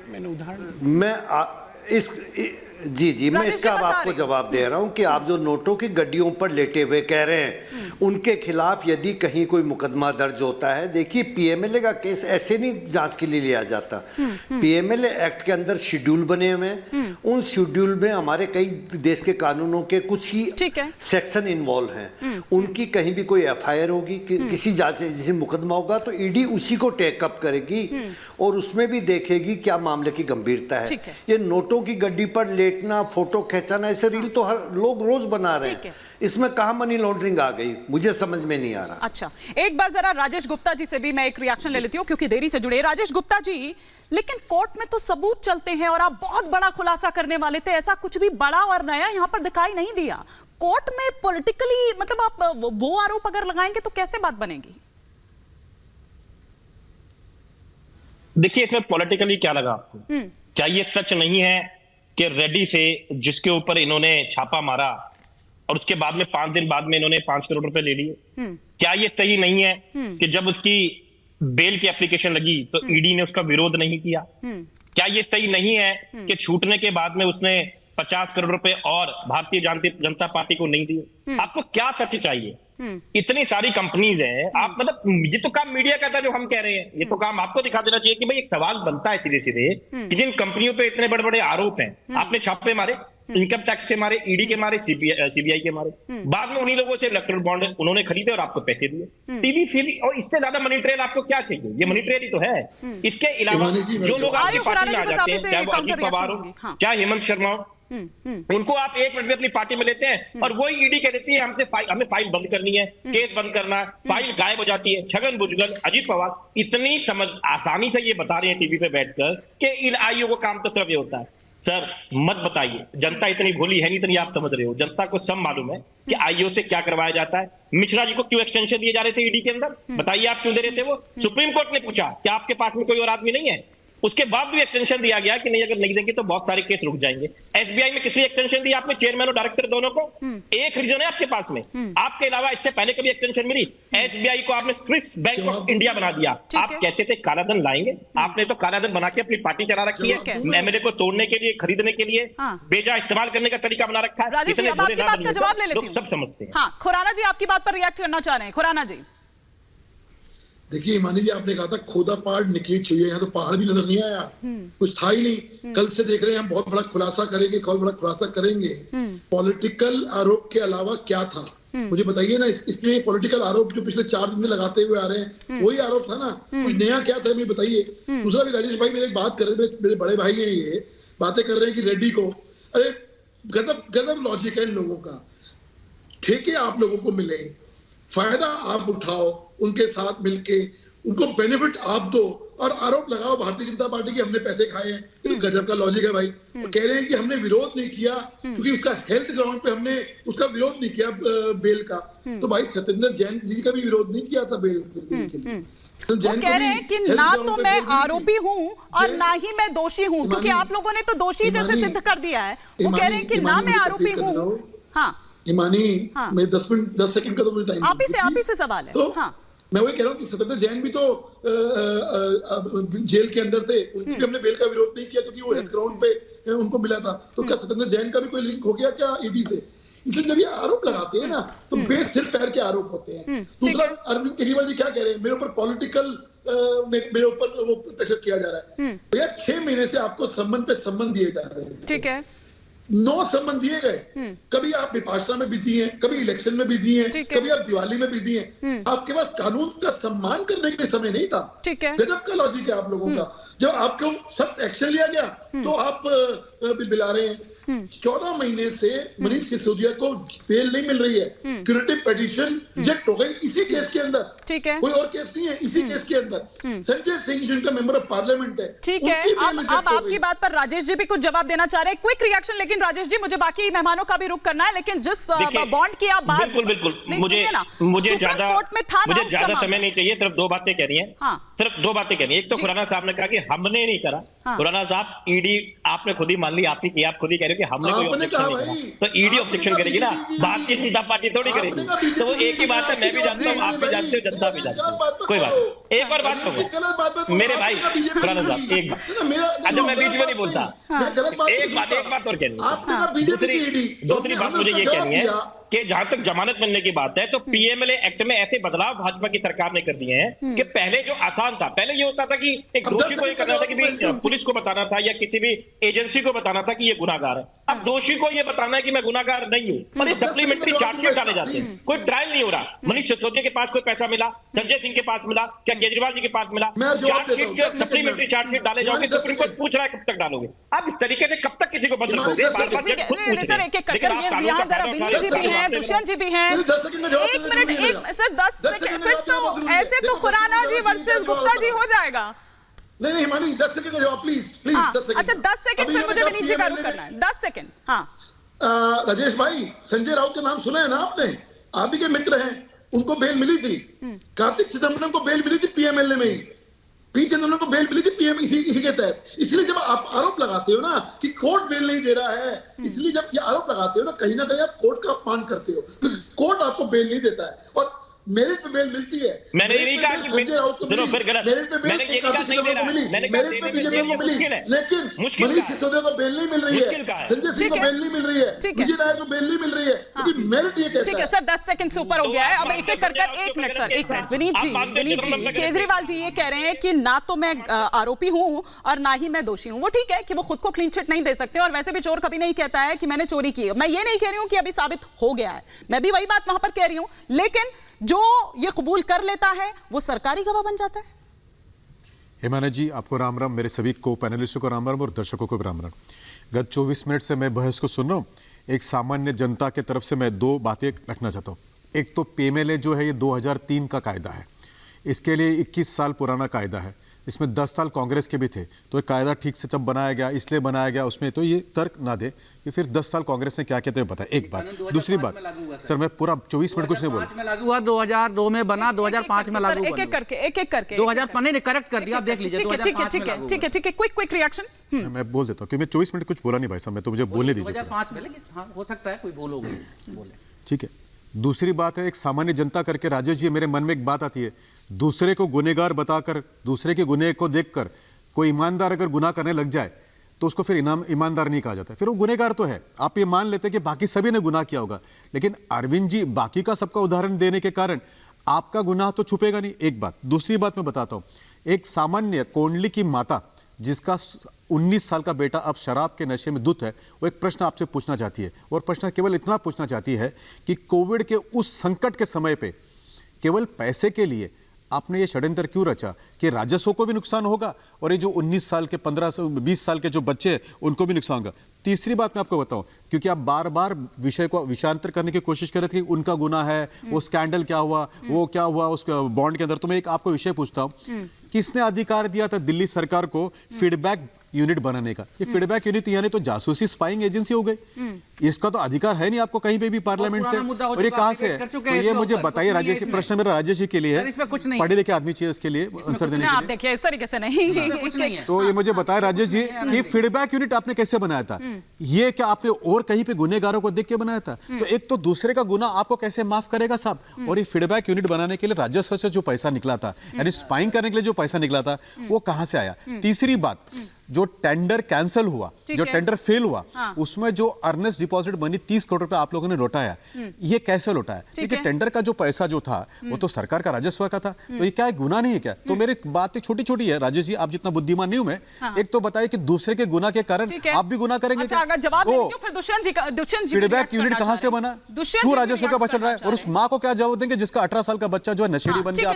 मैंने उदाहरण मैं इसका अब आपको जवाब दे रहा हूं कि आप जो नोटों की गड्डियों पर लेटे हुए कह रहे हैं उनके खिलाफ यदि कहीं कोई मुकदमा दर्ज होता है, देखिए पीएमएलए का केस ऐसे नहीं जांच के लिए लिया जाता। पीएमएलए एक्ट के अंदर शेड्यूल बने हुए हैं, उन शेड्यूल में हमारे कई देश के कानूनों के कुछ ही सेक्शन इन्वॉल्व हैं। उनकी कहीं भी कोई एफआईआर होगी, किसी जांच जैसे मुकदमा होगा तो ईडी उसी को टेकअप करेगी और उसमें भी देखेगी क्या मामले की गंभीरता है। ये नोटों की गड्डी पर लेटना, फोटो खींचाना, ऐसे रील तो हर लोग रोज बना रहे हैं, इसमें कहां मनी लॉन्ड्रिंग आ गई, मुझे समझ में नहीं आ रहा। अच्छा, एक बार जरा राजेश गुप्ता जी से भी मैं एक रिएक्शन ले लेती हूँ क्योंकि देरी से जुड़े। राजेश गुप्ता जी, लेकिन कोर्ट में तो सबूत चलते हैं और आप बहुत बड़ा खुलासा करने वाले थे, ऐसा कुछ भी बड़ा और नया यहाँ पर दिखाई नहीं दिया। कोर्ट में पॉलिटिकली मतलब आप वो आरोप अगर लगाएंगे तो कैसे बात बनेगी? देखिए, इसमें पॉलिटिकली क्या लगा आपको? क्या ये सच नहीं है कि रेड्डी से जिसके ऊपर इन्होंने छापा मारा और उसके बाद में 5 दिन बाद में इन्होंने 5 करोड़ रुपए ले लिए? क्या ये सही नहीं है कि जब उसकी बेल की एप्लीकेशन लगी तो ईडी ने उसका विरोध नहीं किया? क्या ये सही नहीं है कि छूटने के बाद में उसने 50 करोड़ रुपए और भारतीय जनता पार्टी को नहीं दिए? आपको क्या सच चाहिए? इतनी सारी कंपनीज हैं, आप मतलब ये तो काम मीडिया का था जो हम कह रहे हैं, ये तो काम आपको दिखा देना चाहिए कि भाई एक सवाल बनता है सीधे सीधे कि जिन कंपनियों पे इतने बड़े बड़े आरोप हैं, आपने छापे मारे, इनकम टैक्स के मारे, ईडी के मारे, सीबीआई के मारे, बाद में उन्हीं लोगों से इलेक्टोरल बॉन्ड उन्होंने खरीदे और आपको पैसे दिए, टीवी सीवी, और इससे ज्यादा मनी ट्रेल आपको क्या चाहिए? ये मनी ट्रेल ही तो है। इसके अलावा जो लोग आपकी पार्टी में आ जाते हैं, चाहे वो अजीत पवार हो, चाहे हेमंत शर्मा हो, उनको आप 1 मिनट में अपनी पार्टी में लेते हैं और वही ईडी कह देती है हमें फाइल बंद करनी है, केस बंद करना, फाइल गायब हो जाती है। छगन भुजबल, अजीत पवार इतनी आसानी से ये बता रहे हैं टीवी पे बैठकर कि इन आईओ को काम तो सिर्फ ये होता है। सर मत बताइए, जनता इतनी भोली है नहीं, इतनी आप समझ रहे हो। जनता को सब मालूम है कि आईओ से क्या करवाया जाता है। मिश्रा जी को क्यों एक्सटेंशन दिए जा रहे थे ईडी के अंदर, बताइए आप क्यों दे रहे थे? वो सुप्रीम कोर्ट ने पूछा कि आपके पास में कोई और आदमी नहीं है, उसके बाद भी एक्सटेंशन दिया गया कि नहीं, अगर नहीं देंगे तो बहुत सारे केस रुक जाएंगे। एसबीआई में किसी एक्सटेंशन दी आपने, चेयरमैन और डायरेक्टर दोनों को? एक रीजन है आपके पास में, आपके अलावा इससे पहले कभी एक्सटेंशन मिली? एसबीआई को आपने स्विस बैंक ऑफ इंडिया बना दिया। आप कहते थे कालाधन लाएंगे, आपने तो कालाधन बना के अपनी पार्टी चला रखी है, एमएलए को तोड़ने के लिए, खरीदने के लिए बेजा इस्तेमाल करने का तरीका बना रखा है। लोग सब समझते हैं। खुराना जी आपकी बात पर रिएक्ट करना चाह रहे हैं। खुराना जी, देखिए मानी जी, आपने कहा था खोदा पहाड़ निकली छुई है, यहाँ तो पहाड़ भी नजर नहीं आया, कुछ था ही नहीं। कल से देख रहे हैं हम बहुत बड़ा खुलासा करेंगे, बहुत बड़ा खुलासा करेंगे। पॉलिटिकल आरोप के अलावा क्या था मुझे बताइए ना। इसमें पॉलिटिकल आरोप जो पिछले 4 दिन में लगाते हुए आ रहे हैं वही आरोप था ना, कुछ नया क्या था मुझे बताइए। दूसरा भी राजेश भाई मेरे एक बात कर रहे हैं, मेरे बड़े भाई हैं, ये बातें कर रहे हैं कि रेड्डी को, अरे गजब लॉजिक है इन लोगों का। ठेके आप लोगों को मिले, फायदा आप उठाओ, उनके साथ मिलके उनको बेनिफिट आप दो और आरोप लगाओ भारतीय जनता पार्टी की हमने पैसे खाए हैं। ये तो गजब का लॉजिक है भाई। तो कह रहे हैं कि हमने विरोध नहीं किया क्योंकि उसका हेल्थ ग्राउंड पे हमने उसका विरोध नहीं किया बेल का। तो भाई सत्येंद्र जैन जी का भी विरोध नहीं किया था बेल के लिए। वो कह रहे हैं कि ना तो मैं आरोपी हूं और ना ही मैं दोषी हूं, क्योंकि आप लोगों ने तो दोषी जैसे सिद्ध कर दिया है। वो कह रहे हैं कि ना मैं आरोपी हूं। हाँ ईमानी, मैं 10 सेकंड का तो मुझे टाइम, आप ही से सवाल है। तो मैं वही कह रहा हूँ कि सत्येंद्र जैन भी तो जेल के अंदर थे, उनकी भी हमने बेल का विरोध नहीं किया क्योंकि वो हेल्थ ग्राउंड पे उनको मिला था। तो क्या सत्येंद्र जैन का भी कोई लिंक हो गया क्या ईडी से? इसलिए जब ये आरोप लगाते हैं ना तो बेस सिर पैर के आरोप होते हैं। दूसरा, अरविंद केजरीवाल जी क्या कह रहे हैं, मेरे ऊपर पॉलिटिकल मेरे ऊपर वो प्रेशर किया जा रहा है। भैया 6 महीने से आपको संबंध पे संबंध दिए जा रहे हैं, ठीक है, 9 संबंध दिए गए। कभी आप विपाशना में बिजी हैं, कभी इलेक्शन में बिजी हैं, कभी आप दिवाली में बिजी हैं। आपके पास कानून का सम्मान करने के लिए समय नहीं था। गजब का लॉजिक है आप लोगों का। जब आपको सख्त एक्शन लिया गया तो आप बिलबिला रहे हैं। 14 महीने से मनीष सिसोदिया को बेल नहीं मिल रही है, क्यूरेटिव पिटीशन रिजेक्ट हो गई इसी केस के अंदर, ठीक है, कोई और केस नहीं है, इसी केस के अंदर। संजय सिंह जिनका मेंबर ऑफ पार्लियामेंट है, ठीक है। अब आपकी बात पर राजेश जी भी कुछ जवाब देना चाह रहे हैं, क्विक रिएक्शन। लेकिन राजेश जी, मुझे बाकी मेहमानों का भी रुख करना है, लेकिन जिस बॉन्ड की आप बात, बिल्कुल मुझे ज्यादा समय नहीं चाहिए, सिर्फ 2 बातें कह रही है। सिर्फ 2 बातें कह रही है। एक तो खुराना साहब ने कहा कि हमने नहीं करा, हाँ। खुराना साहब, ईडी आपने खुद ही मान ली, आपने किया, आप खुद ही कह रहे हो कि हमने कोई आपने ऑब्जेक्शन कहा नहीं भाई, करा, तो ईडी ऑब्जेक्शन करेगी ना, भारतीय जनता पार्टी थोड़ी आपने करेगी। कहा बीजेपी तो वो एक ही बात है, मैं भी जानता हूँ, आप भी जानते हो, जनता भी जानती है, कोई बात नहीं। एक और बात कहूँ मेरे भाई खुराना साहब, एक बात, अच्छा मैं बीच में नहीं बोलता, एक बात और कहनी है, दूसरी बात मुझे ये कहनी है कि जहां तक जमानत मिलने की बात है, तो पीएमएलए एक्ट में ऐसे बदलाव भाजपा की सरकार ने कर दिए हैं कि पहले जो आसान था, पहले ये होता था कि एक दोषी को ये करना था कि भाई पुलिस को बताना था या किसी भी एजेंसी को बताना था कि ये गुनाहगार है, अब दोषी को ये बताना है कि मैं गुनाहगार नहीं हूं, और ये सप्लीमेंट्री चार्जशीट डाले जाते हैं, कोई ट्रायल नहीं हो रहा। मनीष सिसोदिया के पास कोई पैसा मिला, संजय सिंह के पास मिला, क्या केजरीवाल जी के पास मिला, चार्जशीट जो सप्लीमेंट्री चार्जशीट डाले जाओगे, सुप्रीम कोर्ट पूछ रहा है कब तक डालोगे, आप इस तरीके से कब तक किसी को बंद रखोगे? सर एक एक करके यहाँ जरा विनीत जी भी हैं, दुष्यंत जी भी हैं, एक मिनट, एक सर 10 सेकंड, फिर तो ऐसे तो खुराना जी वर्सेस गुप्ता जी हो जाएगा। नहीं हिमानी 10 सेकंड का जवाब प्लीज 10 सेकंड। अच्छा 10 सेकंड, फिर मुझे विनीत जी का रुख करना है 10 सेकंड। हाँ राजेश भाई, संजय राउत का नाम सुना है ना आपने? आप ही के मित्र हैं, उनको बेल मिली थी, कार्तिक चिदम्बरम को बेल मिली थी पीएमएलए में ही, पी चिदम्बरम को बेल मिली थी पीएम इसी के तहत। इसलिए जब आप आरोप लगाते हो ना कि कोर्ट बेल नहीं दे रहा है, इसलिए जब ये आरोप लगाते हो ना कहीं आप कोर्ट का अपमान करते हो, कोर्ट आपको बेल नहीं देता है, और मेरिट पे बेल मिलती है। मैंने ये नहीं कहा कि संजय राउत को सुनो, फिर गलत, मेरिट पे बेल मैंने ये कहा नहीं दे रहा, मैंने कहा मेरिट पे बीजेपी को मिली, लेकिन मुश्किल मनीष सिसोदिया को बेल नहीं मिल रही है, संजय सिंह को बेल नहीं मिल रही है, विजय नायर को बेल नहीं मिल रही है, क्योंकि मेरिट ये कहता है। ठीक है सर, 10 सेकंड से ऊपर हो गया है, अब एक एक कर एक मिनट सर, एक मिनट। विनीत जी, केजरीवाल जी ये कह रहे हैं कि ना तो मैं आरोपी हूं और ना ही मैं दोषी हूं। वो ठीक है कि वो खुद को क्लीन चिट नहीं दे सकते, और वैसे भी चोर कभी नहीं कहता है कि मैंने चोरी की है। मैं ये नहीं कह रही हूं कि अभी साबित हो गया है, मैं भी वही बात वहां पर कह रही हूं, लेकिन जो ये कबूल कर लेता है वो सरकारी गवाह बन जाता है। हिमाना जी, आपको राम राम, मेरे सभी को पैनलिस्टों को राम राम और दर्शकों को भी राम राम। गत 24 मिनट से मैं बहस को सुन रहा हूँ। एक सामान्य जनता के तरफ से मैं दो बातें रखना चाहता हूँ। एक तो पीएमएलए जो है ये 2003 का कायदा है, इसके लिए 21 साल पुराना कायदा है, इसमें 10 साल कांग्रेस के भी थे, तो एक कायदा ठीक से जब बनाया गया, इसलिए बनाया गया, उसमें तो ये तर्क ना दे कि फिर 10 साल कांग्रेस ने क्या कहते हैं बताया। एक बात, दूसरी बात सर, मैं पूरा 24 मिनट कुछ नहीं बोला। 2005 में लागू हुआ, 2002 में बना, 2005 में लागू हुआ, एक एक करके 2005 ने करेक्ट कर दिया, आप देख लीजिए। ठीक है, क्विक रिएक्शन। मैं बोल देता हूँ कि मैं 24 मिनट कुछ बोला नहीं भाई साहब, मैं तो मुझे बोलने दीजिए। 2005 में, लेकिन हाँ हो सकता है कोई भूल हो गई, बोले ठीक है। दूसरी बात है, एक सामान्य जनता करके राजेश जी, मेरे मन में एक बात आती है, दूसरे को गुनहगार बताकर, दूसरे के गुनह को देखकर कोई ईमानदार अगर गुनाह करने लग जाए तो उसको फिर ईमानदार नहीं कहा जाता, फिर वो गुनहगार तो है। आप ये मान लेते कि बाकी सभी ने गुनाह किया होगा, लेकिन अरविंद जी बाकी का सबका उदाहरण देने के कारण आपका गुनाह तो छुपेगा नहीं, एक बात। दूसरी बात मैं बताता हूँ, एक सामान्य कोंडली की माता जिसका 19 साल का बेटा अब शराब के नशे में धुत है, वो एक प्रश्न आपसे पूछना चाहती है, और प्रश्न केवल इतना पूछना चाहती है कि कोविड के उस संकट के समय पे केवल पैसे के लिए आपने ये षड्यंत्र क्यों रचा कि राजस्व को भी नुकसान होगा और ये जो 19 साल के 15-20 साल के जो बच्चे हैं उनको भी नुकसान होगा। तीसरी बात मैं आपको बताऊं, क्योंकि आप बार बार विषय को विषयांतर करने की कोशिश कर रहे थे कि उनका गुनाह है, वो स्कैंडल क्या हुआ, वो क्या हुआ उस बॉन्ड के अंदर, तो मैं एक आपको विषय पूछता हूं, किसने अधिकार दिया था दिल्ली सरकार को फीडबैक यूनिट बनाने का? ये फीडबैक यूनिट यानी तो जासूसी स्पाइंग एजेंसी हो गई, इसका तो अधिकार है नहीं आपको कहीं पे भी पार्लियामेंट से, और ये कहाँ से है? तो ये मुझे बताइए राजेश, प्रश्न मेरा राजेश जी के लिए है, पढ़े लिखे आदमी चाहिए इसके लिए आंसर देने के लिए। देखिए इस तरीके से नहीं, तो ये मुझे बताया राजेश जी कि फीडबैक यूनिट आपने कैसे बनाया था? ये क्या आपने और कहीं पे गुनहगारों को देख के बनाया था? तो एक तो दूसरे का गुनाह आपको कैसे माफ करेगा साहब? और ये फीडबैक यूनिट बनाने के लिए राजस्व से जो पैसा निकला था, यानी स्पाइंग करने के लिए जो पैसा निकला था, वो कहां से आया? तीसरी बात, जो टेंडर कैंसिल हुआ, जो टेंडर फेल हुआ, उसमें जो अर्नेस्ट डिपॉजिट मनी 30 करोड़ रुपए आप लोगों ने लौटाया, ये कैसे लौटाया? क्योंकि टेंडर का जो पैसा जो था वो तो सरकार का राजस्व का था, तो ये क्या गुनाह नहीं है क्या? तो मेरी बात छोटी छोटी है राजेश जी, आप जितना बुद्धिमान नहीं हूं मैं, एक तो बताइए कि दूसरे के गुनाह के कारण आप भी गुनाह करेंगे? अच्छा, अगर जवाब नहीं दो, फिर दुष्यंत जी फीडबैक यूनिट कहां से बना, क्यों राजस्व का बचत रहा है, और उस मां को क्या जवाब देंगे जिसका 18 साल का बच्चा जो है नशेड़ी बन गया?